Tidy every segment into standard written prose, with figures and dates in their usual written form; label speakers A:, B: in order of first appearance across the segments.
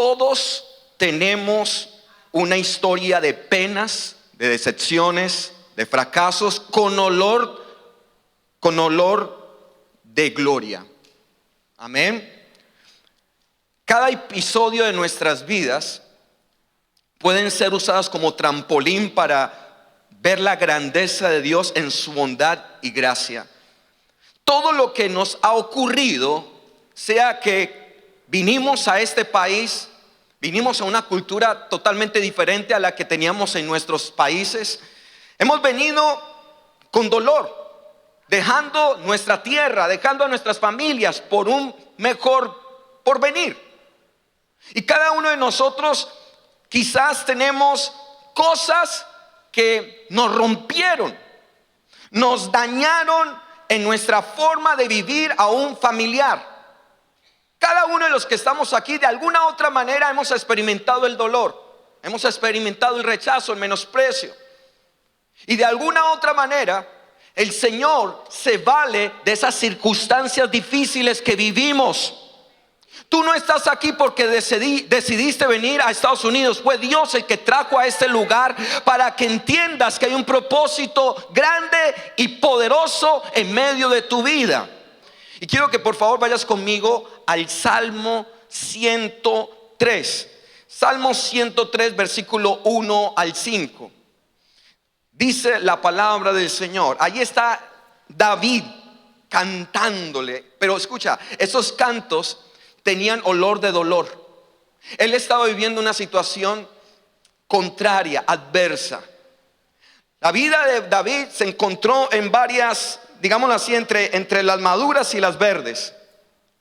A: Todos tenemos una historia de penas, de decepciones, de fracasos, con olor de gloria. Amén. Cada episodio de nuestras vidas pueden ser usadas como trampolín para ver la grandeza de Dios en su bondad y gracia. Todo lo que nos ha ocurrido, sea que vinimos a este país, vinimos a una cultura totalmente diferente a la que teníamos en nuestros países, hemos venido con dolor, dejando nuestra tierra, dejando a nuestras familias por un mejor porvenir. Y cada uno de nosotros quizás tenemos cosas que nos rompieron, nos dañaron en nuestra forma de vivir aún familiar. Cada uno de los que estamos aquí, de alguna otra manera hemos experimentado el dolor, hemos experimentado el rechazo, el menosprecio. Y de alguna otra manera el Señor se vale de esas circunstancias difíciles que vivimos. Tú no estás aquí porque decidiste venir a Estados Unidos. Fue Dios el que trajo a este lugar para que entiendas que hay un propósito grande y poderoso en medio de tu vida. Y quiero que por favor vayas conmigo al Salmo 103. Salmo 103, versículo 1 al 5. Dice la palabra del Señor. Ahí está David cantándole. Pero escucha, esos cantos tenían olor de dolor. Él estaba viviendo una situación contraria, adversa. La vida de David se encontró en varias, digámoslo así, entre las maduras y las verdes.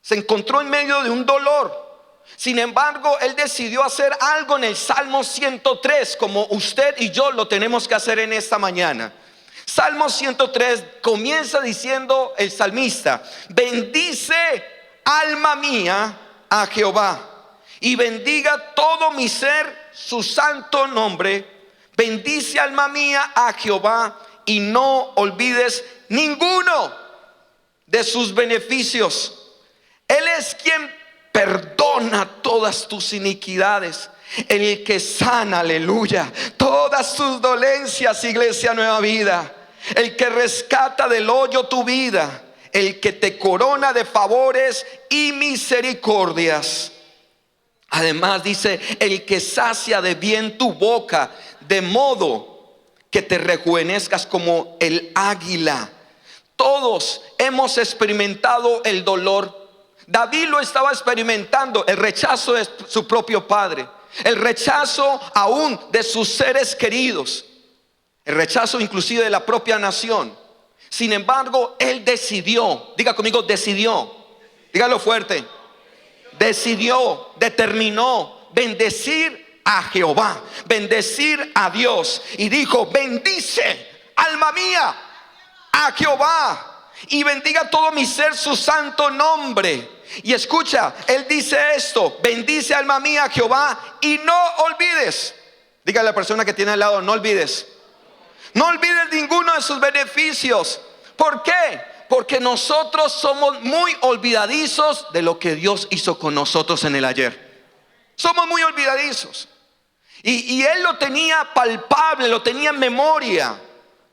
A: Se encontró en medio de un dolor. Sin embargo, él decidió hacer algo en el Salmo 103, como usted y yo lo tenemos que hacer en esta mañana. Salmo 103 comienza diciendo el salmista: bendice, alma mía, a Jehová, y bendiga todo mi ser su santo nombre. Bendice, alma mía, a Jehová, y no olvides ninguno de sus beneficios. Él es quien perdona todas tus iniquidades, el que sana, aleluya, todas tus dolencias, Iglesia Nueva Vida. El que rescata del hoyo tu vida, el que te corona de favores y misericordias. Además dice: el que sacia de bien tu boca, de modo que te rejuvenezcas como el águila. Todos hemos experimentado el dolor. David lo estaba experimentando, el rechazo de su propio padre, el rechazo aún de sus seres queridos, el rechazo inclusive de la propia nación. Sin embargo, él decidió, diga conmigo, decidió, dígalo fuerte, decidió, determinó bendecir a Jehová, bendecir a Dios. Y dijo: bendice, alma mía, a Jehová, y bendiga todo mi ser su santo nombre. Y escucha, él dice esto: bendice, alma mía, a Jehová, y no olvides. Dígale a la persona que tiene al lado: no olvides. No olvides ninguno de sus beneficios. ¿Por qué? Porque nosotros somos muy olvidadizos de lo que Dios hizo con nosotros en el ayer. Somos muy olvidadizos. Y él lo tenía palpable, lo tenía en memoria.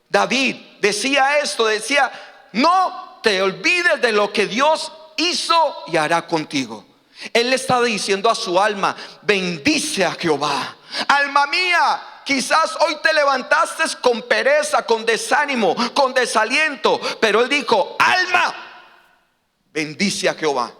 A: David decía esto, decía: no te olvides de lo que Dios hizo y hará contigo. Él le estaba diciendo a su alma: bendice a Jehová. Alma mía, quizás hoy te levantaste con pereza, con desánimo, con desaliento, pero él dijo: alma, bendice a Jehová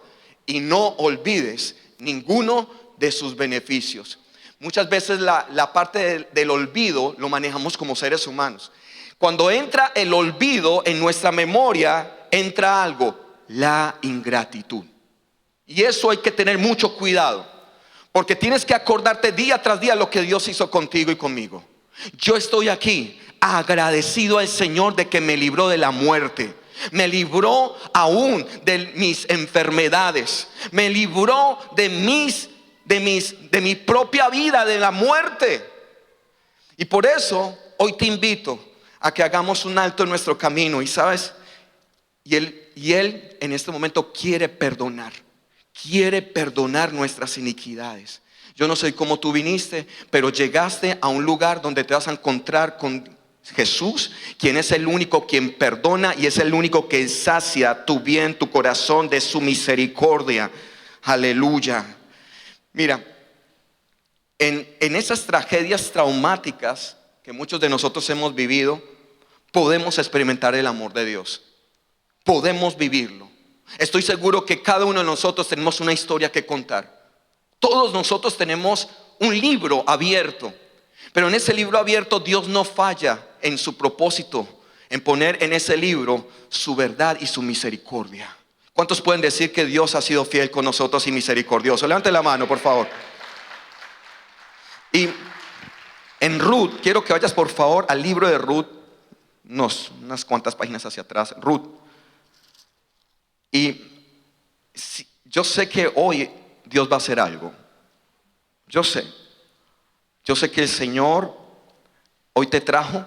A: y no olvides ninguno de sus beneficios. Muchas veces la parte del olvido lo manejamos como seres humanos. Cuando entra el olvido en nuestra memoria, entra algo: la ingratitud. Y eso hay que tener mucho cuidado, porque tienes que acordarte día tras día lo que Dios hizo contigo y conmigo. Yo estoy aquí agradecido al Señor de que me libró de la muerte, me libró aún de mis enfermedades, me libró de mi propia vida, de la muerte. Y por eso hoy te invito a que hagamos un alto en nuestro camino. Y sabes, y él en este momento quiere perdonar, quiere perdonar nuestras iniquidades. Yo no sé cómo tú viniste, pero llegaste a un lugar donde te vas a encontrar con Jesús, quien es el único quien perdona y es el único que sacia tu bien, tu corazón de su misericordia. Aleluya. Mira, en esas tragedias traumáticas que muchos de nosotros hemos vivido, podemos experimentar el amor de Dios. Podemos vivirlo. Estoy seguro que cada uno de nosotros tenemos una historia que contar. Todos nosotros tenemos un libro abierto, pero en ese libro abierto Dios no falla en su propósito, en poner en ese libro su verdad y su misericordia. ¿Cuántos pueden decir que Dios ha sido fiel con nosotros y misericordioso? Levante la mano, por favor. Y en Ruth, quiero que vayas por favor al libro de Ruth, unas cuantas páginas hacia atrás, Ruth. Y yo sé que hoy Dios va a hacer algo. Yo sé que el Señor hoy te trajo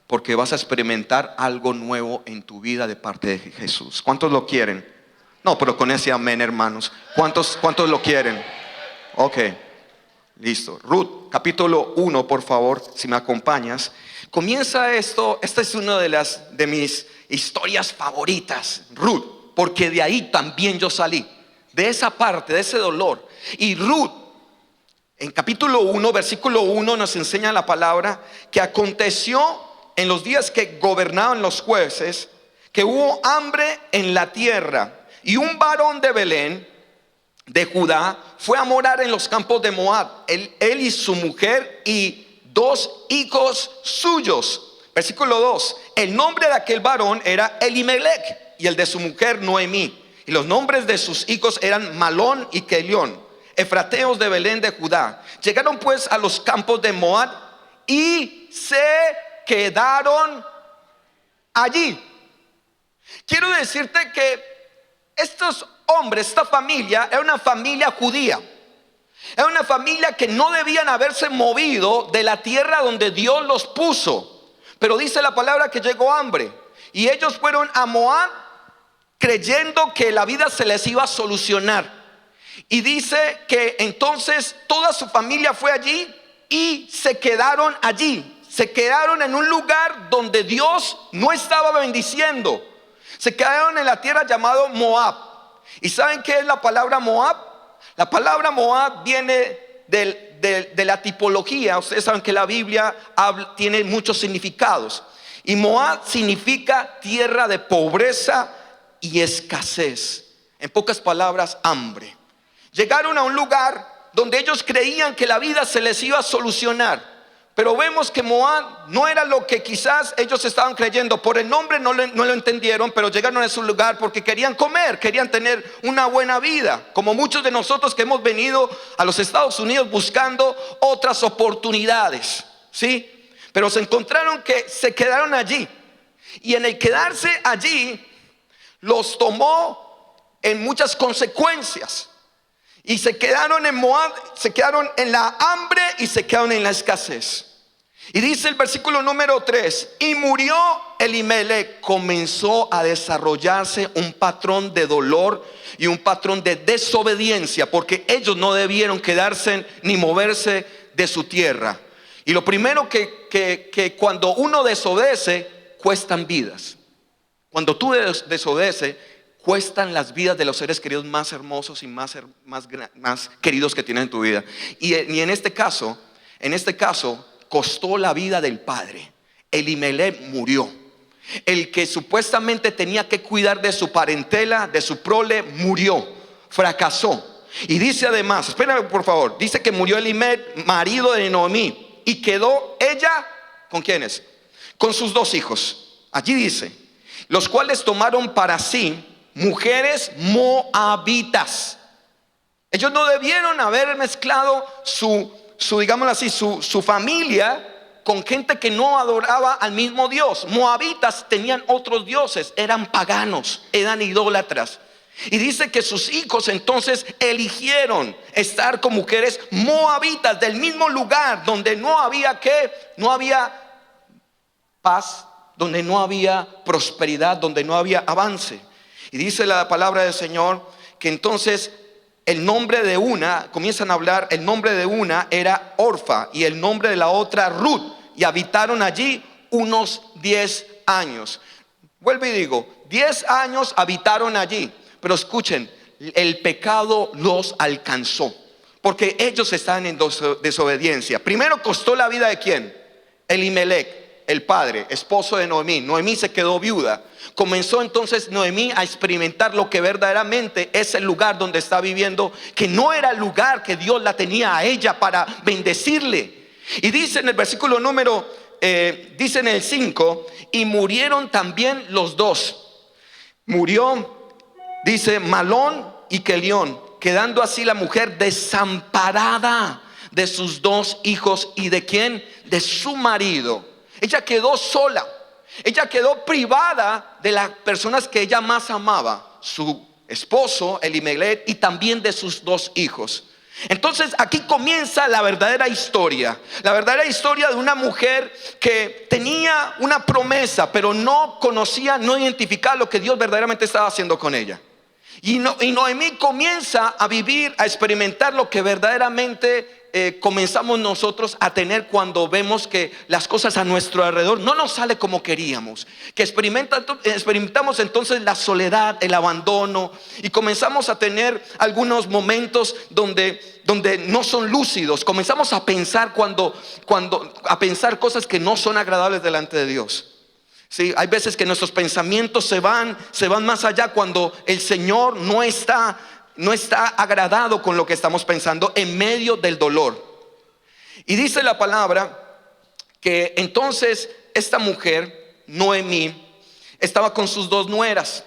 A: porque vas a experimentar algo nuevo en tu vida de parte de Jesús. ¿Cuántos lo quieren? No, pero con ese amén, hermanos. ¿Cuántos lo quieren? Ok, listo. Ruth, capítulo 1, por favor, si me acompañas. Comienza esto. Esta es una de mis historias favoritas, Ruth, porque de ahí también yo salí, de esa parte, de ese dolor. Y Ruth, en capítulo 1, versículo 1, nos enseña la palabra que aconteció en los días que gobernaban los jueces, que hubo hambre en la tierra, y un varón de Belén, de Judá, fue a morar en los campos de Moab, él y su mujer y 2 hijos suyos. Versículo 2, el nombre de aquel varón era Elimelech y el de su mujer Noemí, y los nombres de sus hijos eran Malón y Kelión, efrateos de Belén de Judá. Llegaron pues a los campos de Moab y se quedaron allí. Quiero decirte que estos hombres, esta familia, era una familia judía. Era una familia que no debían haberse movido de la tierra donde Dios los puso. Pero dice la palabra que llegó hambre y ellos fueron a Moab creyendo que la vida se les iba a solucionar. Y dice que entonces toda su familia fue allí y se quedaron allí. Se quedaron en un lugar donde Dios no estaba bendiciendo. Se quedaron en la tierra llamada Moab. ¿Y saben qué es la palabra Moab? La palabra Moab viene de la tipología. Ustedes saben que la Biblia tiene muchos significados. Y Moab significa tierra de pobreza y escasez. En pocas palabras, hambre. Llegaron a un lugar donde ellos creían que la vida se les iba a solucionar. Pero vemos que Moab no era lo que quizás ellos estaban creyendo. Por el nombre no lo entendieron, pero llegaron a ese lugar porque querían comer, querían tener una buena vida. Como muchos de nosotros que hemos venido a los Estados Unidos buscando otras oportunidades, ¿sí? Pero se encontraron que se quedaron allí. Y en el quedarse allí los tomó en muchas consecuencias. Y se quedaron en Moab, se quedaron en la hambre y se quedaron en la escasez. Y dice el versículo número 3, y murió Elimelech. Comenzó a desarrollarse un patrón de dolor y un patrón de desobediencia, porque ellos no debieron quedarse ni moverse de su tierra. Y lo primero que cuando uno desobedece, cuestan vidas. Cuando tú desobedeces, cuestan las vidas de los seres queridos más hermosos y más queridos que tienes en tu vida. Y en este caso costó la vida del padre. Elimelech murió. El que supuestamente tenía que cuidar de su parentela, de su prole, murió, fracasó. Y dice además, espérame por favor, dice que murió Elimelech, marido de Noemí, y quedó ella, ¿con quiénes? Con sus 2 hijos. Allí dice, los cuales tomaron para sí mujeres moabitas. Ellos no debieron haber mezclado digámoslo así, su familia con gente que no adoraba al mismo Dios. Moabitas tenían otros dioses, eran paganos, eran idólatras. Y dice que sus hijos entonces eligieron estar con mujeres moabitas del mismo lugar donde no había paz, donde no había prosperidad, donde no había avance. Y dice la palabra del Señor que entonces el nombre de una, comienzan a hablar, el nombre de una era Orfa y el nombre de la otra Ruth, y habitaron allí unos 10 años. Vuelvo y digo, 10 años habitaron allí, pero escuchen, el pecado los alcanzó, porque ellos estaban en desobediencia. Primero costó la vida de ¿quién? Elimelec, el padre, esposo de Noemí. Noemí se quedó viuda. Comenzó entonces Noemí a experimentar lo que verdaderamente es el lugar donde está viviendo, que no era el lugar que Dios la tenía a ella para bendecirle. Y dice en el versículo dice en el 5, y murieron también los dos. Murió, dice, Malón y Kelión, quedando así la mujer desamparada de sus dos hijos y de ¿quién? De su marido. Ella quedó sola. Ella quedó privada de las personas que ella más amaba, su esposo Elimelec y también de sus dos hijos. Entonces aquí comienza la verdadera historia de una mujer que tenía una promesa, pero no conocía, no identificaba lo que Dios verdaderamente estaba haciendo con ella. Y Noemí comienza a vivir, a experimentar lo que verdaderamente comenzamos nosotros a tener cuando vemos que las cosas a nuestro alrededor no nos sale como queríamos, que experimentamos entonces la soledad, el abandono, y comenzamos a tener algunos momentos donde no son lúcidos. Comenzamos a pensar a pensar cosas que no son agradables delante de Dios. Sí, hay veces que nuestros pensamientos se van más allá cuando el Señor no está agradado con lo que estamos pensando en medio del dolor. Y dice la palabra que entonces esta mujer, Noemí, estaba con sus dos nueras.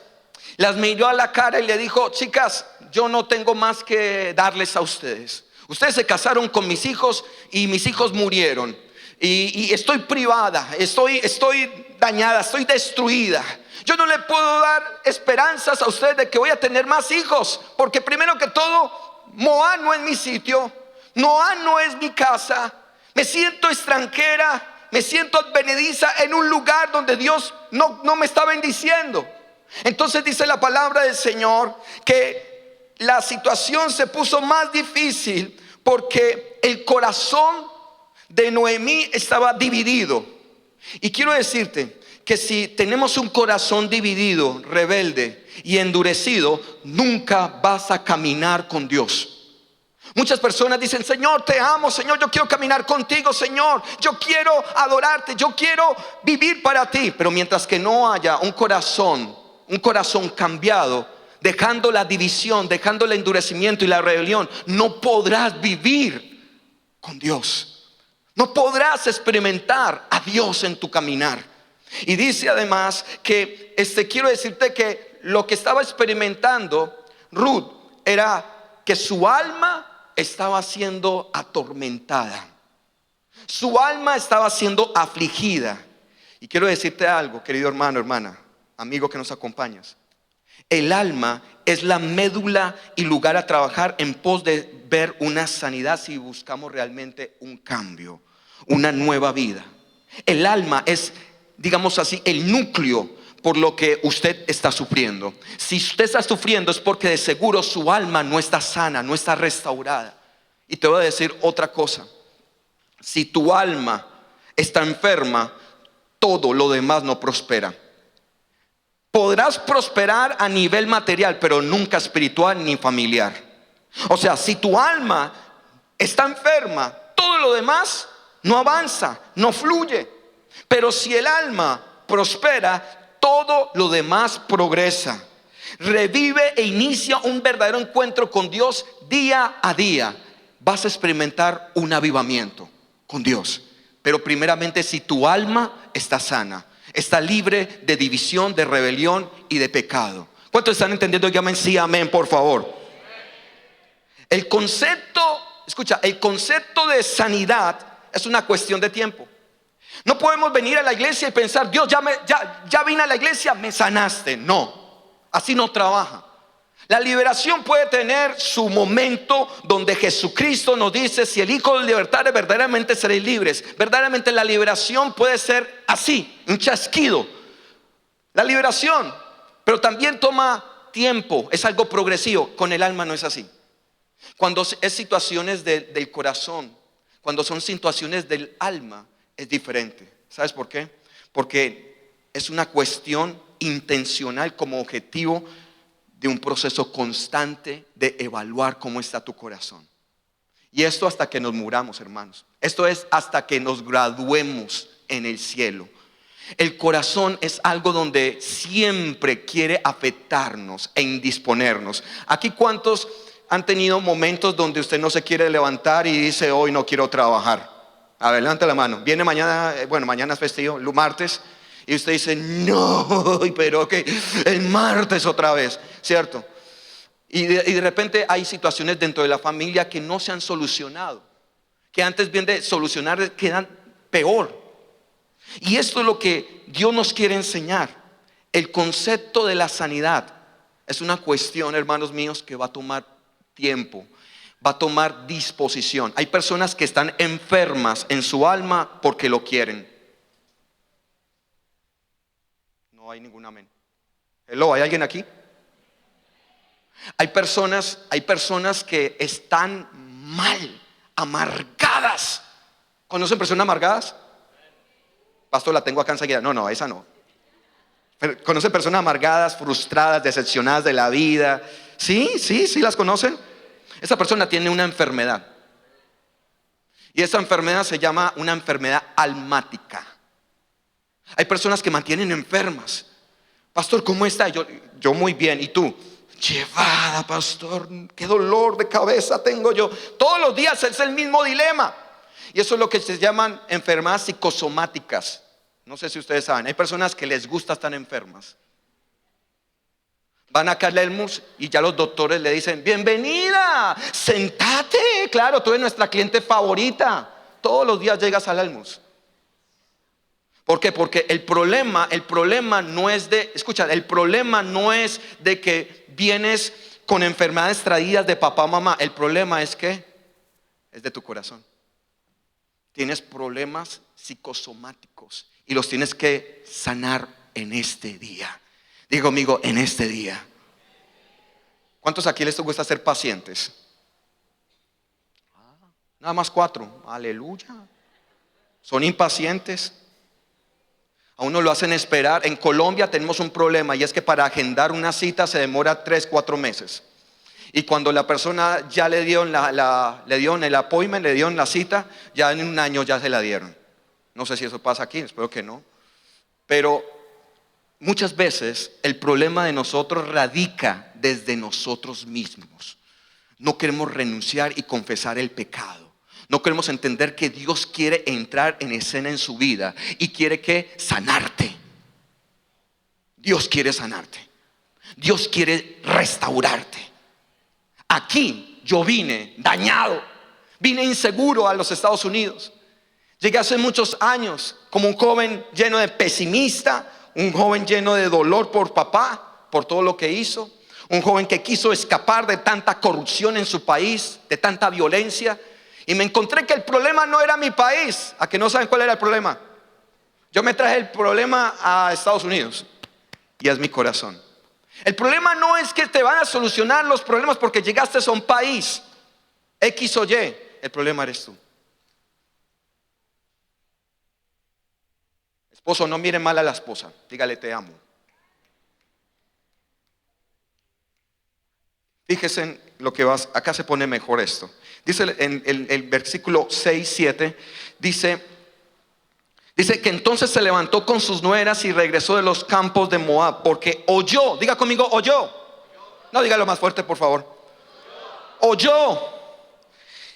A: Las miró a la cara y le dijo: chicas, yo no tengo más que darles a ustedes. Ustedes se casaron con mis hijos y mis hijos murieron. Y estoy privada, estoy dañada, estoy destruida. Yo no le puedo dar esperanzas a ustedes de que voy a tener más hijos, porque primero que todo, Moab no es mi sitio, Moab no es mi casa. Me siento extranjera, me siento advenediza en un lugar donde Dios no me está bendiciendo. Entonces dice la palabra del Señor que la situación se puso más difícil porque el corazón de Noemí estaba dividido. Y quiero decirte que si tenemos un corazón dividido, rebelde y endurecido, nunca vas a caminar con Dios. Muchas personas dicen: Señor, te amo, Señor, yo quiero caminar contigo, Señor, yo quiero adorarte, yo quiero vivir para ti. Pero mientras que no haya un corazón cambiado, dejando la división, dejando el endurecimiento y la rebelión, no podrás vivir con Dios. No podrás experimentar a Dios en tu caminar. Y dice además que quiero decirte que lo que estaba experimentando Ruth era que su alma estaba siendo atormentada. Su alma estaba siendo afligida. Y quiero decirte algo, querido hermano, hermana, amigo que nos acompañas. El alma es la médula y lugar a trabajar en pos de ver una sanidad si buscamos realmente un cambio, una nueva vida. El alma es, digamos así, el núcleo por lo que usted está sufriendo. Si usted está sufriendo es porque de seguro su alma no está sana, no está restaurada. Y te voy a decir otra cosa: si tu alma está enferma, todo lo demás no prospera. Podrás prosperar a nivel material, pero nunca espiritual ni familiar. O sea, si tu alma está enferma, todo lo demás no avanza, no fluye. Pero si el alma prospera, todo lo demás progresa. Revive e inicia un verdadero encuentro con Dios día a día. Vas a experimentar un avivamiento con Dios. Pero primeramente, si tu alma está sana, está libre de división, de rebelión y de pecado. ¿Cuántos están entendiendo? Llamen sí, amén, por favor. El concepto de sanidad es una cuestión de tiempo. No podemos venir a la iglesia y pensar: Dios, ya vine a la iglesia, me sanaste. No, así no trabaja. La liberación puede tener su momento donde Jesucristo nos dice: si el Hijo de libertad, verdaderamente seréis libres. Verdaderamente la liberación puede ser así, un chasquido. La liberación, pero también toma tiempo, es algo progresivo. Con el alma no es así. Cuando es situaciones del corazón, cuando son situaciones del alma, es diferente. ¿Sabes por qué? Porque es una cuestión intencional como objetivo de un proceso constante de evaluar cómo está tu corazón. Y esto hasta que nos muramos, hermanos. Esto es hasta que nos graduemos en el cielo. El corazón es algo donde siempre quiere afectarnos e indisponernos. Aquí, ¿cuántos han tenido momentos donde usted no se quiere levantar y dice: hoy no quiero trabajar? A ver, levanta la mano. Viene mañana, bueno, mañana es festivo, martes, y usted dice: no, pero que el martes otra vez, ¿cierto? Y de repente hay situaciones dentro de la familia que no se han solucionado, que antes bien de solucionar quedan peor. Y esto es lo que Dios nos quiere enseñar. El concepto de la sanidad es una cuestión, hermanos míos, que va a tomar tiempo, va a tomar disposición. Hay personas que están enfermas en su alma porque lo quieren. No hay ningún amén. Hello, ¿hay alguien aquí? Hay personas que están mal, amargadas. ¿Conocen personas amargadas? Pastor, la tengo acá enseguida. No, esa no. ¿Conocen personas amargadas, frustradas, decepcionadas de la vida? Sí, las conocen. Esa persona tiene una enfermedad. Y esa enfermedad se llama una enfermedad almática. Hay personas que mantienen enfermas. Pastor, ¿cómo está? Yo muy bien. ¿Y tú? Llevada, pastor, qué dolor de cabeza tengo yo. Todos los días es el mismo dilema. Y eso es lo que se llaman enfermedades psicosomáticas. No sé si ustedes saben, hay personas que les gusta estar enfermas. Van acá al Elmus y ya los doctores le dicen: bienvenida, sentate. Claro, tú eres nuestra cliente favorita. Todos los días llegas al Elmus. ¿Por qué? Porque el problema no es el problema no es de que vienes con enfermedades traídas de papá o mamá. El problema es que es de tu corazón. Tienes problemas psicosomáticos y los tienes que sanar en este día. Diga conmigo: en este día. ¿Cuántos aquí les gusta ser pacientes? Nada más 4. Aleluya. Son impacientes. A uno lo hacen esperar. En Colombia tenemos un problema, y es que para agendar una cita se demora 3-4 meses. Y cuando la persona ya le dieron el appointment, le dieron la cita, ya en un año ya se la dieron. No sé si eso pasa aquí, espero que no. Pero muchas veces el problema de nosotros radica desde nosotros mismos. No queremos renunciar y confesar el pecado. No queremos entender que Dios quiere entrar en escena en su vida y quiere que sanarte. Dios quiere sanarte. Dios quiere restaurarte. Aquí yo vine dañado, vine inseguro a los Estados Unidos. Llegué hace muchos años como un joven lleno de pesimista, un joven lleno de dolor por papá, por todo lo que hizo. Un joven que quiso escapar de tanta corrupción en su país, de tanta violencia. Y me encontré que el problema no era mi país. ¿A que no saben cuál era el problema? Yo me traje el problema a Estados Unidos, y es mi corazón. El problema no es que te van a solucionar los problemas porque llegaste a un país X o Y. El problema eres tú. Esposo, no mire mal a la esposa, dígale: te amo. Fíjese en lo que vas. Acá se pone mejor esto. Dice en el versículo 6-7, dice que entonces se levantó con sus nueras y regresó de los campos de Moab, porque oyó. Diga conmigo: oyó. No, dígalo más fuerte, por favor. Oyó.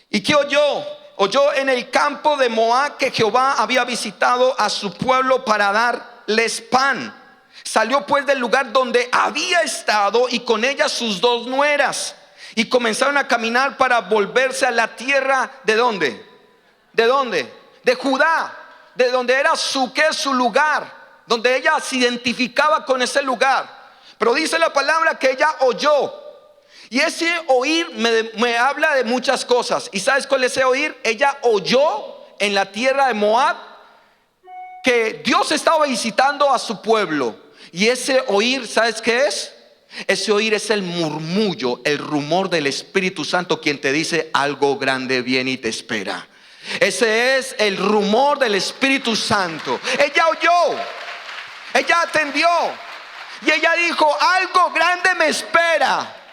A: ¿Y qué oyó? Oyó en el campo de Moab que Jehová había visitado a su pueblo para darles pan. Salió pues del lugar donde había estado y con ella sus 2 nueras, y comenzaron a caminar para volverse a la tierra. ¿De dónde? ¿De dónde? De Judá, de donde era su lugar, donde ella se identificaba con ese lugar. Pero dice la palabra que ella oyó. Y ese oír me habla de muchas cosas. ¿Y sabes cuál es ese oír? Ella oyó en la tierra de Moab que Dios estaba visitando a su pueblo. Y ese oír, ¿sabes qué es? Ese oír es el murmullo, el rumor del Espíritu Santo, quien te dice algo grande viene y te espera. Ese es el rumor del Espíritu Santo. Ella oyó, ella atendió y ella dijo: algo grande me espera.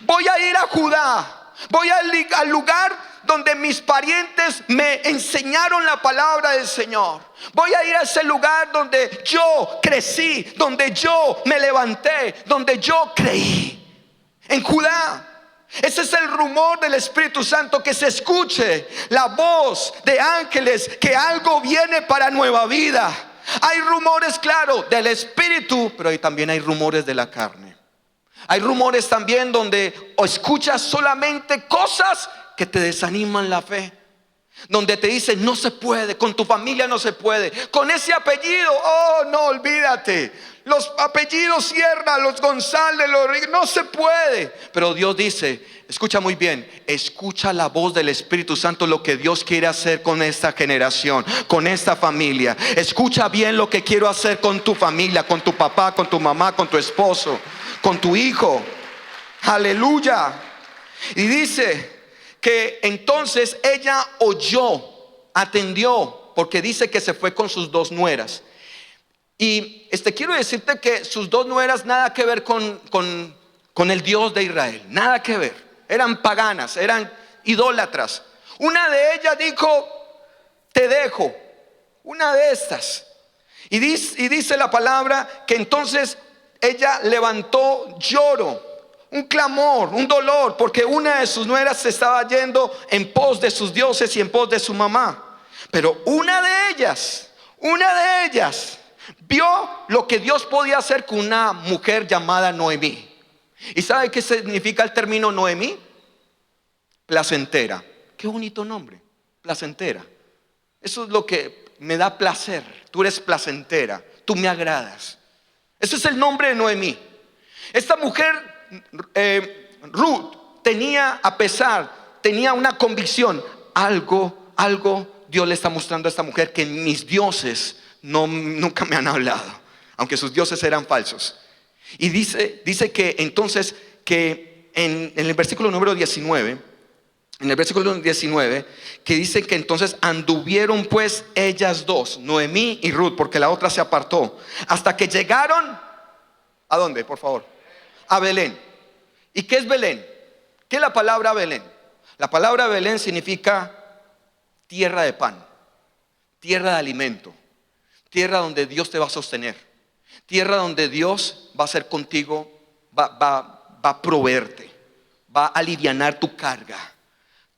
A: Voy a ir a Judá, voy al lugar donde mis parientes me enseñaron la palabra del Señor. Voy a ir a ese lugar donde yo crecí, donde yo me levanté, donde yo creí. En Judá. Ese es el rumor del Espíritu Santo, que se escuche la voz de ángeles, que algo viene para nueva vida. Hay rumores, claro, del Espíritu, pero también hay rumores de la carne. Hay rumores también donde escuchas solamente cosas que te desaniman la fe, donde te dicen no se puede, con tu familia no se puede, con ese apellido, oh no, olvídate, los apellidos Sierra, los González, no se puede. Pero Dios dice, escucha muy bien, escucha la voz del Espíritu Santo, lo que Dios quiere hacer con esta generación, con esta familia. Escucha bien lo que quiero hacer con tu familia, con tu papá, con tu mamá, con tu esposo, con tu hijo. Aleluya. Y dice que entonces ella oyó, atendió, porque dice que se fue con sus dos nueras. Y quiero decirte que sus dos nueras nada que ver con el Dios de Israel, nada que ver. Eran paganas, eran idólatras. Una de ellas dijo: te dejo. Una de estas. Y dice la palabra que entonces ella levantó lloro, un clamor, un dolor, porque una de sus nueras se estaba yendo en pos de sus dioses y en pos de su mamá. Pero una de ellas vio lo que Dios podía hacer con una mujer llamada Noemí. ¿Y sabe qué significa el término Noemí? Placentera. Qué bonito nombre, placentera. Eso es lo que me da placer. Tú eres placentera, tú me agradas. Ese es el nombre de Noemí. Esta mujer, Ruth, tenía una convicción. Algo Dios le está mostrando a esta mujer, que mis dioses nunca me han hablado, aunque sus dioses eran falsos. Y dice que entonces, que en el versículo número 19, que dice que entonces anduvieron pues ellas dos, Noemí y Ruth, porque la otra se apartó, hasta que llegaron, ¿a dónde, por favor? A Belén. ¿Y qué es Belén? ¿Qué es la palabra Belén? La palabra Belén significa tierra de pan, tierra de alimento, tierra donde Dios te va a sostener, tierra donde Dios va a ser contigo, va a proveerte, va a alivianar tu carga.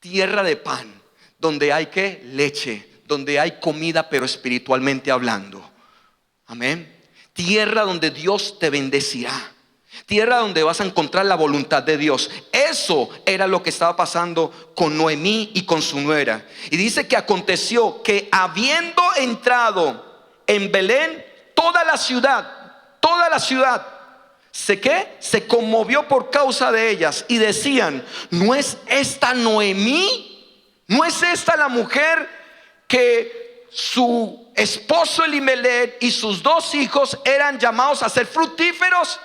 A: Tierra de pan, donde hay leche, donde hay comida, pero espiritualmente hablando. Amén. Tierra donde Dios te bendecirá. Tierra donde vas a encontrar la voluntad de Dios. Eso era lo que estaba pasando con Noemí y con su nuera. Y dice que aconteció que, habiendo entrado en Belén, toda la ciudad se conmovió por causa de ellas, y decían: ¿no es esta Noemí? ¿No es esta la mujer que su esposo Elimelech y sus dos hijos eran llamados a ser fructíferos?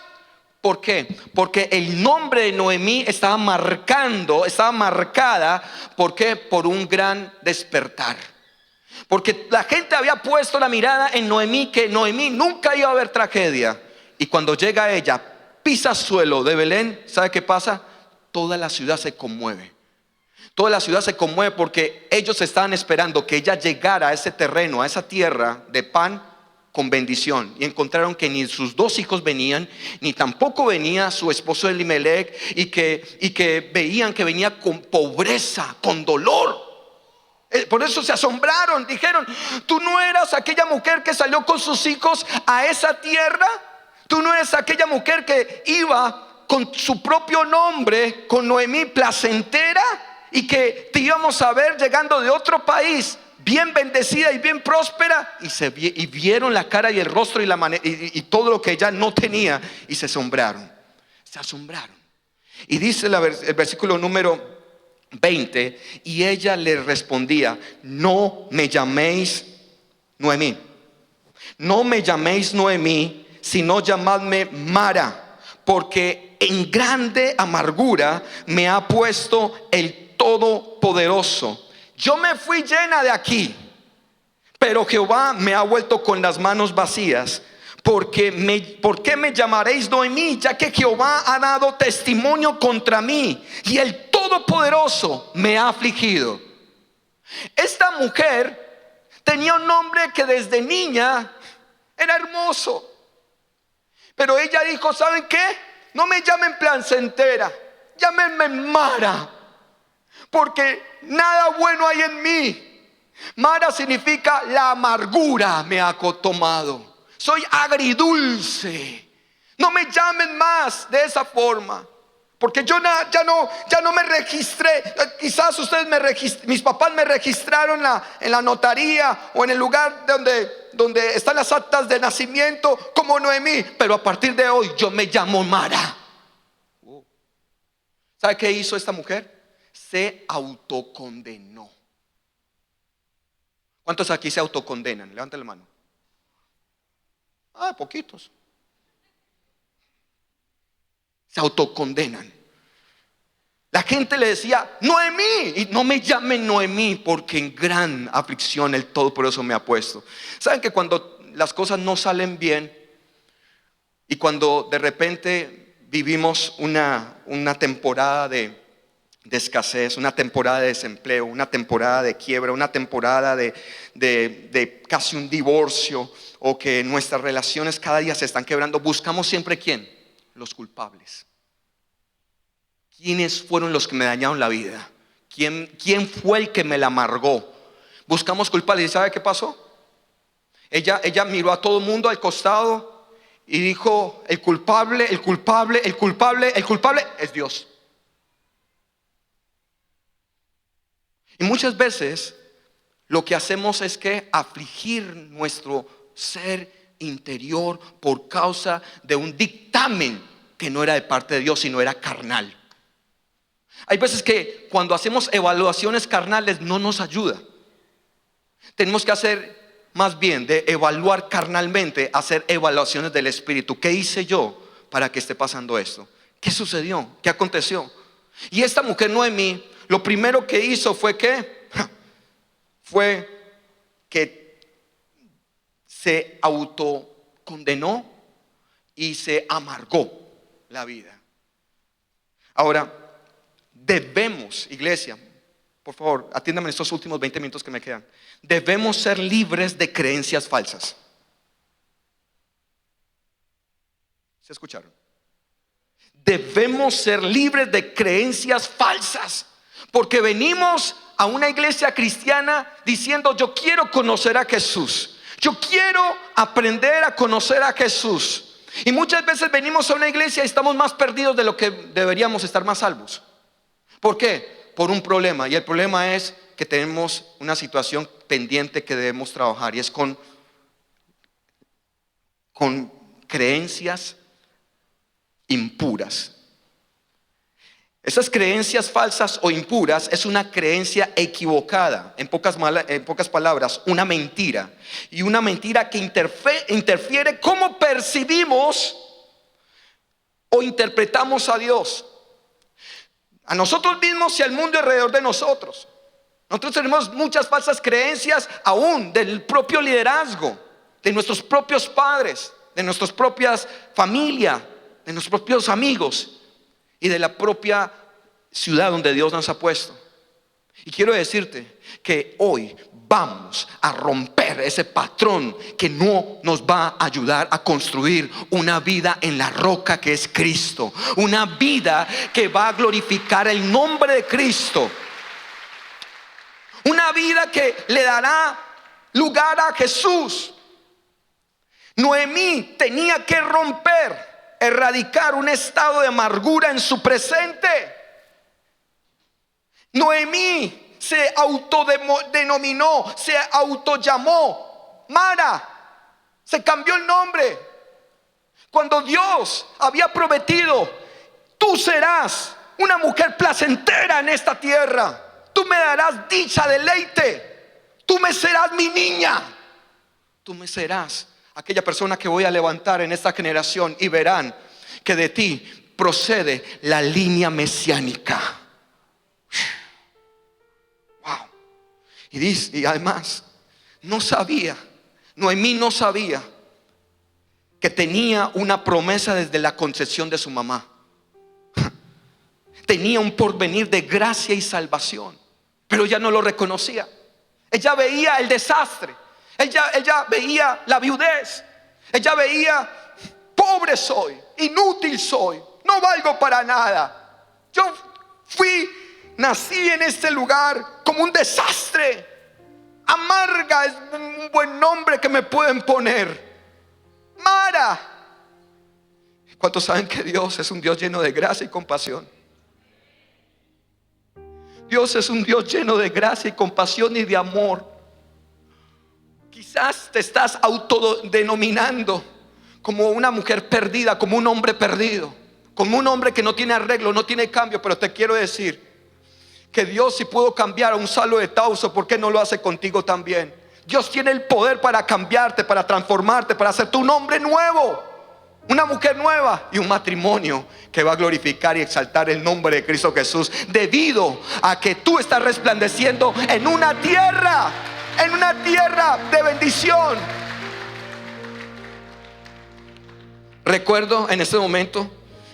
A: ¿Por qué? Porque el nombre de Noemí estaba marcada, ¿por qué? Por un gran despertar. Porque la gente había puesto la mirada en Noemí, que Noemí nunca iba a haber tragedia. Y cuando llega ella, pisa suelo de Belén, ¿sabe qué pasa? Toda la ciudad se conmueve. Toda la ciudad se conmueve porque ellos estaban esperando que ella llegara a ese terreno, a esa tierra de pan con bendición. Y encontraron que ni sus dos hijos venían, ni tampoco venía su esposo Elimelech, y que veían que venía con pobreza, con dolor. Por eso se asombraron, dijeron: ¿tú no eras aquella mujer que salió con sus hijos a esa tierra? ¿Tú no eres aquella mujer que iba con su propio nombre, con Noemí, placentera, y que te íbamos a ver llegando de otro país, bien bendecida y bien próspera? Y vieron la cara y el rostro y todo lo que ella no tenía, y se asombraron. Y dice el versículo número 20: y ella le respondía: no me llaméis Noemí, sino llamadme Mara, porque en grande amargura me ha puesto el Todopoderoso. Yo me fui llena de aquí, pero Jehová me ha vuelto con las manos vacías. ¿Por qué me llamaréis Noemí? Ya que Jehová ha dado testimonio contra mí y el Todopoderoso me ha afligido. Esta mujer tenía un nombre que desde niña era hermoso, pero ella dijo: ¿saben qué? No me llamen placentera, llámenme Mara, porque nada bueno hay en mí. Mara significa la amargura me ha tomado. Soy agridulce. No me llamen más de esa forma, porque yo ya no me registré. Quizás ustedes mis papás me registraron en la notaría o en el lugar donde están las actas de nacimiento como Noemí, pero a partir de hoy yo me llamo Mara. ¿Sabe qué hizo esta mujer? Se autocondenó. ¿Cuántos aquí se autocondenan? Levanten la mano. Poquitos. Se autocondenan. La gente le decía: Noemí, y no me llamen Noemí, porque en gran aflicción el Todopoderoso me ha puesto. ¿Saben que cuando las cosas no salen bien y cuando de repente vivimos una temporada de escasez, una temporada de desempleo, una temporada de quiebra, una temporada de casi un divorcio, o que nuestras relaciones cada día se están quebrando, buscamos siempre ¿quién? Los culpables. ¿Quiénes fueron los que me dañaron la vida? ¿Quién fue el que me la amargó? Buscamos culpables. ¿Y sabe qué pasó? Ella miró a todo el mundo al costado y dijo: el culpable es Dios. Y muchas veces lo que hacemos es que afligir nuestro ser interior por causa de un dictamen que no era de parte de Dios, sino era carnal. Hay veces que cuando hacemos evaluaciones carnales no nos ayuda. Tenemos que hacer más bien de evaluar carnalmente, hacer evaluaciones del espíritu. ¿Qué hice yo para que esté pasando esto? ¿Qué sucedió? ¿Qué aconteció? Y esta mujer Noemí, lo primero que hizo fue que se autocondenó y se amargó la vida. Ahora, debemos, iglesia, por favor, atiéndame en estos últimos 20 minutos que me quedan. Debemos ser libres de creencias falsas. ¿Se escucharon? Debemos ser libres de creencias falsas, porque venimos a una iglesia cristiana diciendo: yo quiero conocer a Jesús, yo quiero aprender a conocer a Jesús. Y muchas veces venimos a una iglesia y estamos más perdidos de lo que deberíamos estar más salvos. ¿Por qué? Por un problema, y el problema es que tenemos una situación pendiente que debemos trabajar, y es con creencias impuras. Esas creencias falsas o impuras es una creencia equivocada, en pocas palabras, una mentira. Y una mentira que interfiere cómo percibimos o interpretamos a Dios, a nosotros mismos y al mundo alrededor de nosotros. Nosotros tenemos muchas falsas creencias aún del propio liderazgo, de nuestros propios padres, de nuestras propias familias, de nuestros propios amigos y de la propia ciudad donde Dios nos ha puesto. Y quiero decirte que hoy vamos a romper ese patrón que no nos va a ayudar a construir una vida en la roca que es Cristo, una vida que va a glorificar el nombre de Cristo, una vida que le dará lugar a Jesús. Noemí tenía que erradicar un estado de amargura en su presente. Noemí se autodenominó, se autollamó Mara, se cambió el nombre. Cuando Dios había prometido: tú serás una mujer placentera en esta tierra, tú me darás dicha, deleite, tú me serás mi niña, tú me serás aquella persona que voy a levantar en esta generación, y verán que de ti procede la línea mesiánica. Wow. Y dice, y además, Noemí no sabía que tenía una promesa desde la concepción de su mamá. Tenía un porvenir de gracia y salvación, pero ella no lo reconocía. Ella veía el desastre, ella veía la viudez, ella veía: pobre soy, inútil soy, no valgo para nada. Yo nací en este lugar como un desastre. Amarga es un buen nombre que me pueden poner. Mara. ¿Cuántos saben que Dios es un Dios lleno de gracia y compasión? Dios es un Dios lleno de gracia y compasión y de amor. Quizás te estás autodenominando como una mujer perdida, como un hombre perdido, como un hombre que no tiene arreglo, no tiene cambio. Pero te quiero decir que Dios, si pudo cambiar a un Saulo de Tarso, ¿por qué no lo hace contigo también? Dios tiene el poder para cambiarte, para transformarte, para hacerte un hombre nuevo, una mujer nueva y un matrimonio que va a glorificar y exaltar el nombre de Cristo Jesús, debido a que tú estás resplandeciendo en una tierra de bendición. Recuerdo en ese momento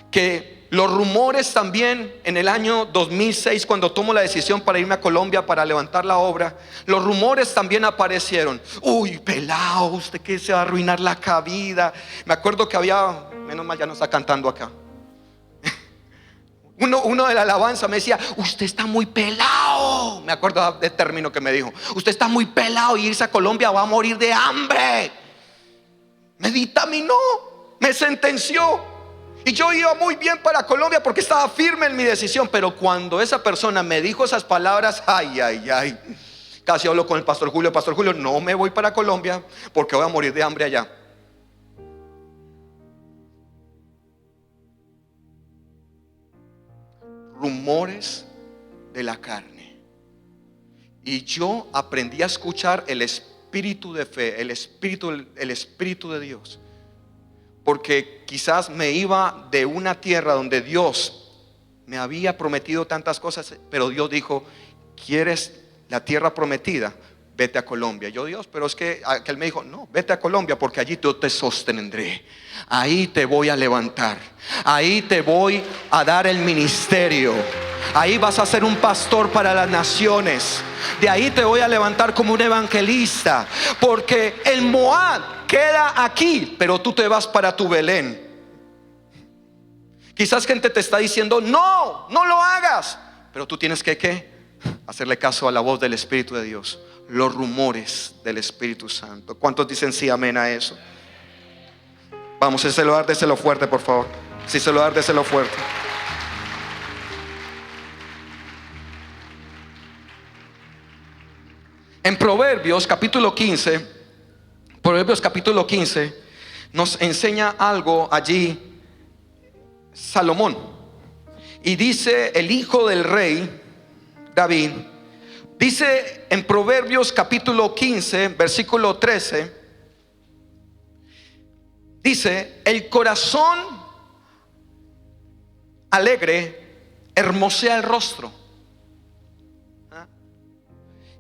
A: que los rumores también en el año 2006, cuando tomo la decisión para irme a Colombia para levantar la obra, los rumores también aparecieron. Uy, pelado, usted que se va a arruinar la vida. Me acuerdo que había, menos mal ya no está cantando acá, uno de la alabanza me decía: usted está muy pelado. Me acuerdo del término que me dijo: usted está muy pelado y irse a Colombia va a morir de hambre. Me dictaminó, me sentenció. Y yo iba muy bien para Colombia porque estaba firme en mi decisión. Pero cuando esa persona me dijo esas palabras, ay, casi hablo con el pastor Julio: pastor Julio, no me voy para Colombia porque voy a morir de hambre allá. Rumores de la carne. Y yo aprendí a escuchar el espíritu de fe, el espíritu de Dios. Porque quizás me iba de una tierra donde Dios me había prometido tantas cosas, pero Dios dijo: ¿quieres la tierra prometida? Vete a Colombia. Yo: Dios, pero es que aquel me dijo: no, vete a Colombia porque allí yo te sostendré. Ahí te voy a levantar. Ahí te voy a dar el ministerio. Ahí vas a ser un pastor para las naciones. De ahí te voy a levantar como un evangelista. Porque el Moab queda aquí, pero tú te vas para tu Belén. Quizás gente te está diciendo: no lo hagas. Pero tú tienes que hacerle caso a la voz del Espíritu de Dios, los rumores del Espíritu Santo. ¿Cuántos dicen sí, amén a eso? Vamos, si se lo da, déselo fuerte, por favor. Si se lo da, déselo fuerte. En Proverbios capítulo 15, nos enseña algo allí Salomón. Y dice el hijo del rey David, dice en Proverbios capítulo 15, versículo 13, dice: el corazón alegre hermosea el rostro.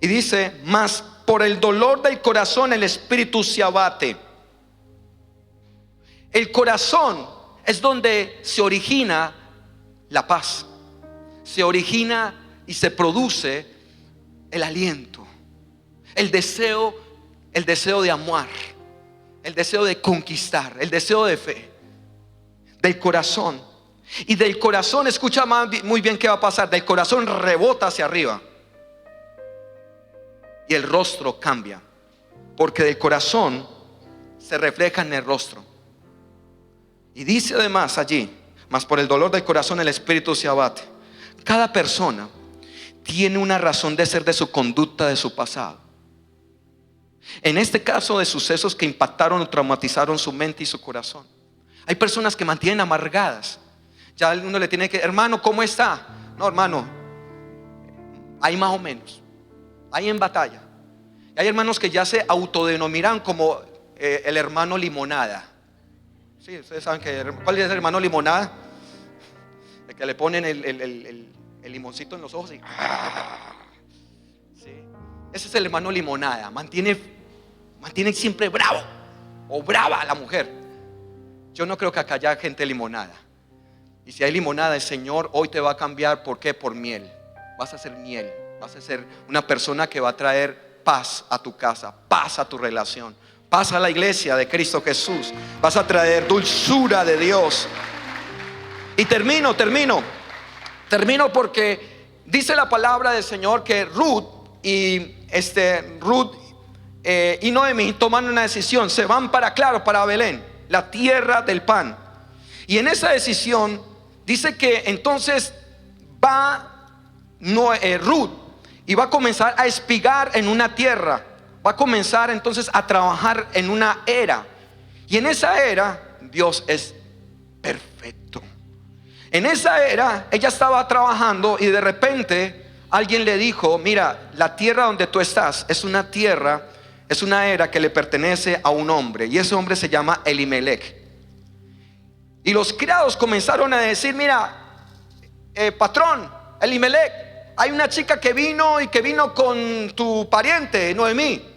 A: Y dice: mas por el dolor del corazón el espíritu se abate. El corazón es donde se origina la paz, se origina y se produce el aliento, el deseo de amar, el deseo de conquistar, el deseo de fe, del corazón. Y del corazón, escucha muy bien qué va a pasar, del corazón rebota hacia arriba y el rostro cambia, porque del corazón se refleja en el rostro. Y dice además allí: mas por el dolor del corazón el espíritu se abate. Cada persona tiene una razón de ser de su conducta, de su pasado. En este caso, de sucesos que impactaron o traumatizaron su mente y su corazón. Hay personas que mantienen amargadas. Ya uno le tiene que: hermano, ¿cómo está? No, hermano, ahí más o menos, ahí en batalla. Y hay hermanos que ya se autodenominan como el hermano limonada. Sí, ustedes saben ¿cuál es el hermano limonada? El que le ponen el limoncito en los ojos y sí. Ese es el hermano limonada. Mantiene siempre bravo o brava a la mujer. Yo no creo que acá haya gente limonada. Y si hay limonada, el Señor hoy te va a cambiar. ¿Por qué? Por miel. Vas a ser miel. Vas a ser una persona que va a traer paz a tu casa, paz a tu relación, paz a la iglesia de Cristo Jesús. Vas a traer dulzura de Dios. Y termino porque dice la palabra del Señor que Ruth y Noemí toman una decisión. Se van para Belén, la tierra del pan. Y en esa decisión dice que entonces va Ruth y va a comenzar a espigar en una tierra. Va a comenzar entonces a trabajar en una era. Y en esa era Dios es perfecto. En esa era ella estaba trabajando y de repente alguien le dijo: mira, la tierra donde tú estás es una tierra, es una era que le pertenece a un hombre, y ese hombre se llama Elimelech. Y los criados comenzaron a decir: mira, patrón Elimelech, hay una chica que vino con tu pariente Noemí.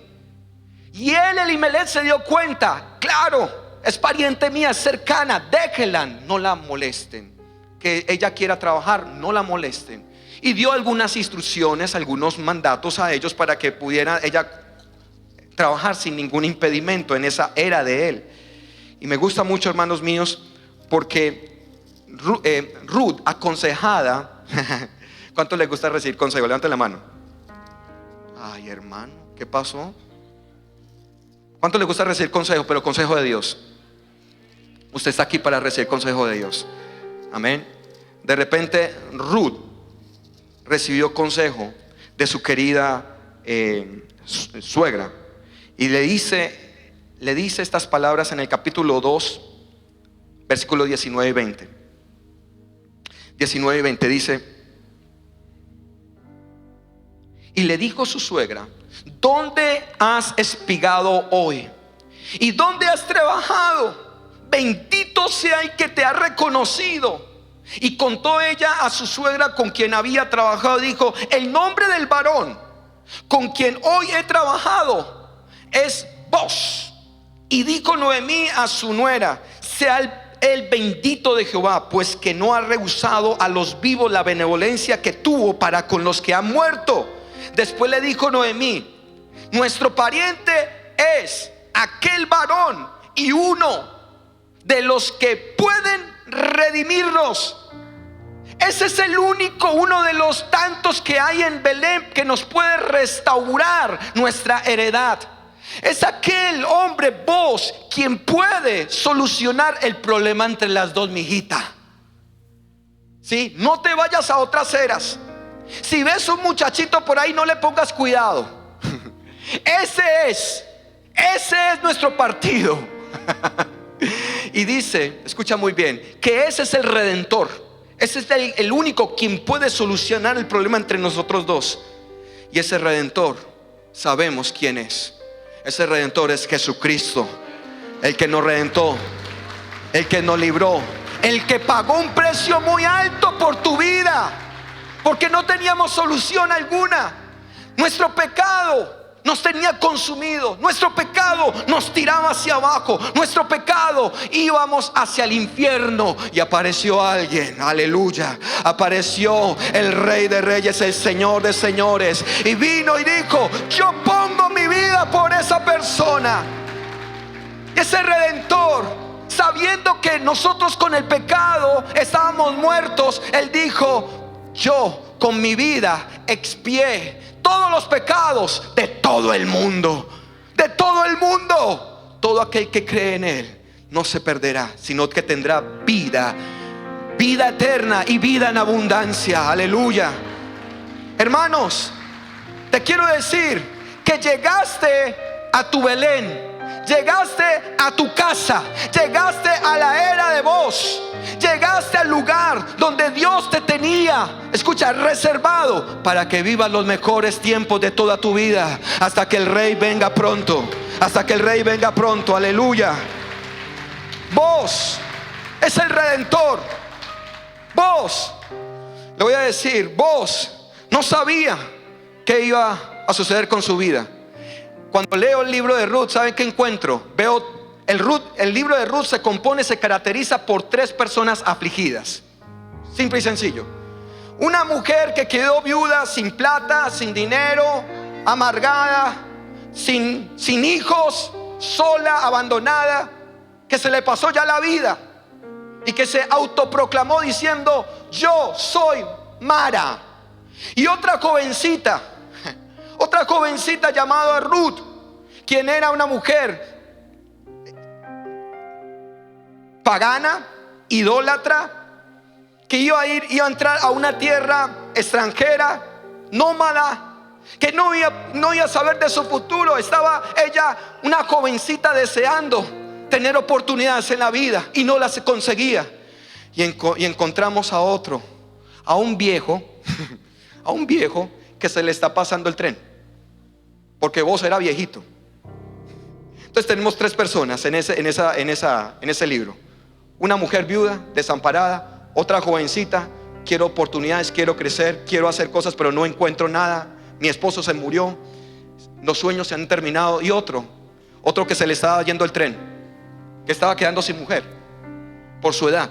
A: Y Elimelech se dio cuenta: claro, es pariente mía, es cercana, déjenla, no la molesten. Que ella quiera trabajar, no la molesten. Y dio algunas instrucciones, algunos mandatos a ellos para que pudiera ella trabajar sin ningún impedimento en esa era de él. Y me gusta mucho, hermanos míos, porque Ruth aconsejada. ¿Cuánto le gusta recibir consejo? Levanten la mano. Ay, hermano, ¿qué pasó? ¿Cuánto le gusta recibir consejo? Pero consejo de Dios. Usted está aquí para recibir consejo de Dios. Amén. De repente Ruth recibió consejo de su querida suegra, y le dice estas palabras en el capítulo 2, versículos 19 y 20. 19 y 20 dice: y le dijo su suegra: ¿dónde has espigado hoy? ¿Y dónde has trabajado? Bendito sea el que te ha reconocido. Y contó ella a su suegra con quien había trabajado. Dijo: el nombre del varón con quien hoy he trabajado es Boz. Y dijo Noemí a su nuera: sea el bendito de Jehová, pues que no ha rehusado a los vivos la benevolencia que tuvo para con los que han muerto. Después le dijo Noemí: nuestro pariente es aquel varón y uno de los que pueden redimirnos. Ese es el único, uno de los tantos que hay en Belén que nos puede restaurar nuestra heredad. Es aquel hombre Boz quien puede solucionar el problema entre las dos, mijita. ¿Sí? No te vayas a otras eras. Si ves un muchachito por ahí, no le pongas cuidado. Ese es nuestro partido. Y dice, escucha muy bien, que ese es el redentor. Ese es el único quien puede solucionar el problema entre nosotros dos. Y ese redentor, sabemos quién es. Ese redentor es Jesucristo, el que nos redentó, el que nos libró, el que pagó un precio muy alto por tu vida, porque no teníamos solución alguna. Nuestro pecado nos tenía consumido, nuestro pecado nos tiraba hacia abajo, nuestro pecado íbamos hacia el infierno. Y apareció alguien, aleluya, apareció el Rey de Reyes, el Señor de Señores, y vino y dijo: yo pongo mi vida por esa persona. Ese redentor, sabiendo que nosotros con el pecado estábamos muertos, él dijo: yo con mi vida expié todos los pecados de todo el mundo. De todo el mundo. Todo aquel que cree en él no se perderá, sino que tendrá vida, vida eterna y vida en abundancia. Aleluya. Hermanos, te quiero decir que llegaste a tu Belén, llegaste a tu casa, llegaste a la era de Boz, llegaste al lugar donde Dios te tenía, escucha, reservado para que vivas los mejores tiempos de toda tu vida, hasta que el Rey venga pronto, hasta que el Rey venga pronto. Aleluya. Vos es el Redentor. Vos, le voy a decir, vos no sabía qué iba a suceder con su vida. Cuando leo el libro de Ruth, ¿saben qué encuentro? Veo el libro de Ruth se caracteriza por 3 personas afligidas. Simple y sencillo. Una mujer que quedó viuda, sin plata, sin dinero, amargada, sin hijos, sola, abandonada, que se le pasó ya la vida y que se autoproclamó diciendo: yo soy Mara. Y otra jovencita llamada Ruth, quien era una mujer pagana, idólatra, que iba a entrar a una tierra extranjera, nómada, que no iba a saber de su futuro. Estaba ella, una jovencita, deseando tener oportunidades en la vida y no las conseguía. Y encontramos a un viejo que se le está pasando el tren, porque vos era viejito. Entonces tenemos 3 personas en ese libro: una mujer viuda, desamparada; otra jovencita, quiero oportunidades, quiero crecer, quiero hacer cosas, pero no encuentro nada. Mi esposo se murió, los sueños se han terminado. Y otro que se le estaba yendo el tren, que estaba quedando sin mujer por su edad.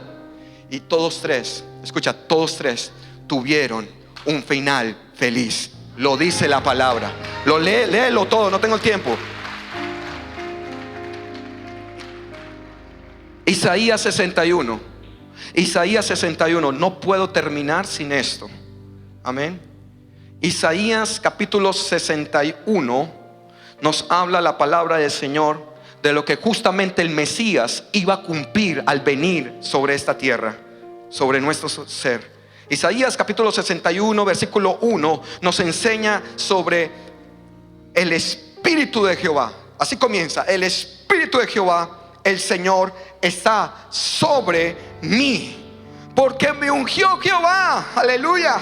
A: Y todos 3, escucha, todos 3 tuvieron un final feliz. Lo dice la palabra. Léelo todo, no tengo el tiempo. Isaías 61, no puedo terminar sin esto. Amén. Isaías capítulo 61 nos habla la palabra del Señor de lo que justamente el Mesías iba a cumplir al venir sobre esta tierra, sobre nuestro ser. Isaías capítulo 61 versículo 1 nos enseña sobre el Espíritu de Jehová. Así comienza: el Espíritu de Jehová, el Señor, está sobre mí, porque me ungió Jehová, aleluya,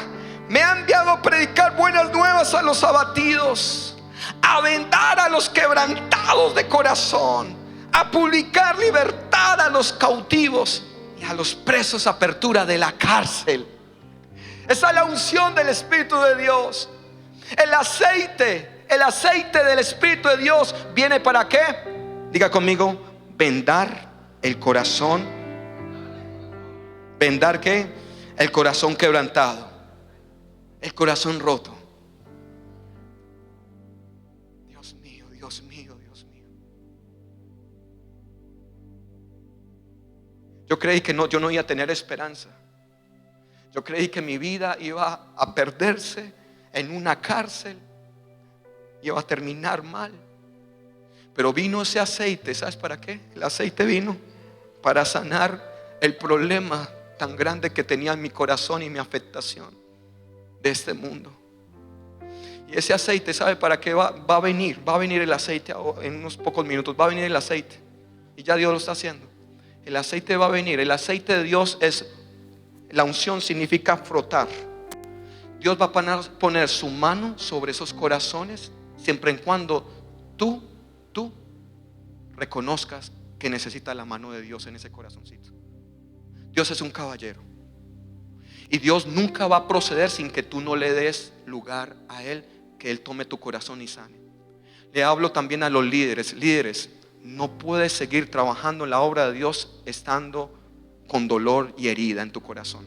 A: me ha enviado a predicar buenas nuevas a los abatidos, a vendar a los quebrantados de corazón, a publicar libertad a los cautivos y a los presos apertura de la cárcel. Esa es la unción del Espíritu de Dios. El aceite del Espíritu de Dios viene ¿para qué? Diga conmigo: vendar el corazón. ¿Vendar qué? El corazón quebrantado, el corazón roto. Dios mío, Dios mío, Dios mío. Yo creí que yo no iba a tener esperanza. Yo creí que mi vida iba a perderse en una cárcel, iba a terminar mal. Pero vino ese aceite. ¿Sabes para qué? El aceite vino para sanar el problema tan grande que tenía en mi corazón y mi afectación de este mundo. Y ese aceite, ¿sabe para qué va a venir? Va a venir el aceite en unos pocos minutos. Va a venir el aceite. Y ya Dios lo está haciendo. El aceite va a venir. El aceite de Dios es, la unción significa frotar. Dios va a poner su mano sobre esos corazones siempre y cuando tú reconozcas que necesita la mano de Dios en ese corazoncito. Dios es un caballero y Dios nunca va a proceder sin que tú no le des lugar a Él, que Él tome tu corazón y sane. Le hablo también a los líderes. No puedes seguir trabajando en la obra de Dios estando con dolor y herida en tu corazón.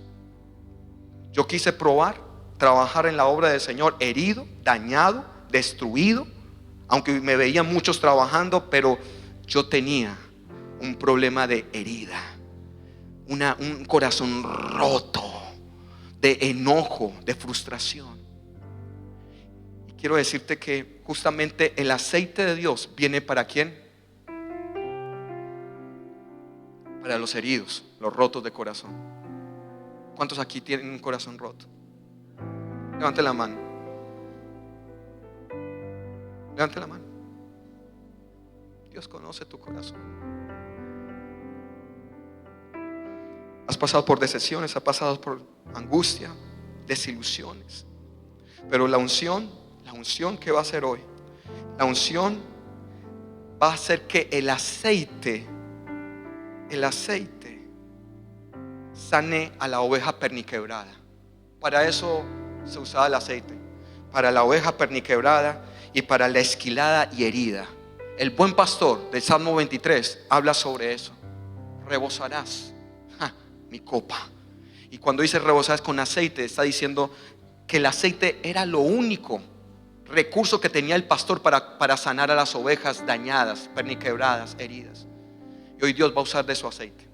A: Yo quise trabajar en la obra del Señor herido, dañado, destruido, aunque me veían muchos trabajando, pero yo tenía un problema de herida, un corazón roto, de enojo, de frustración. Y quiero decirte que justamente el aceite de Dios viene ¿para quién? Para los heridos, los rotos de corazón. ¿Cuántos aquí tienen un corazón roto? Levante la mano. Levante la mano. Dios conoce tu corazón. Has pasado por decepciones, has pasado por angustia, desilusiones. Pero la unción que va a hacer hoy, la unción va a hacer que el aceite el aceite sane a la oveja perniquebrada. Para eso se usaba el aceite, para la oveja perniquebrada y para la esquilada y herida. El buen pastor del Salmo 23 habla sobre eso. Rebosarás mi copa. Y cuando dice rebosarás con aceite, está diciendo que el aceite era lo único recurso que tenía el pastor para sanar a las ovejas dañadas, perniquebradas, heridas. Y hoy Dios va a usar de su aceite.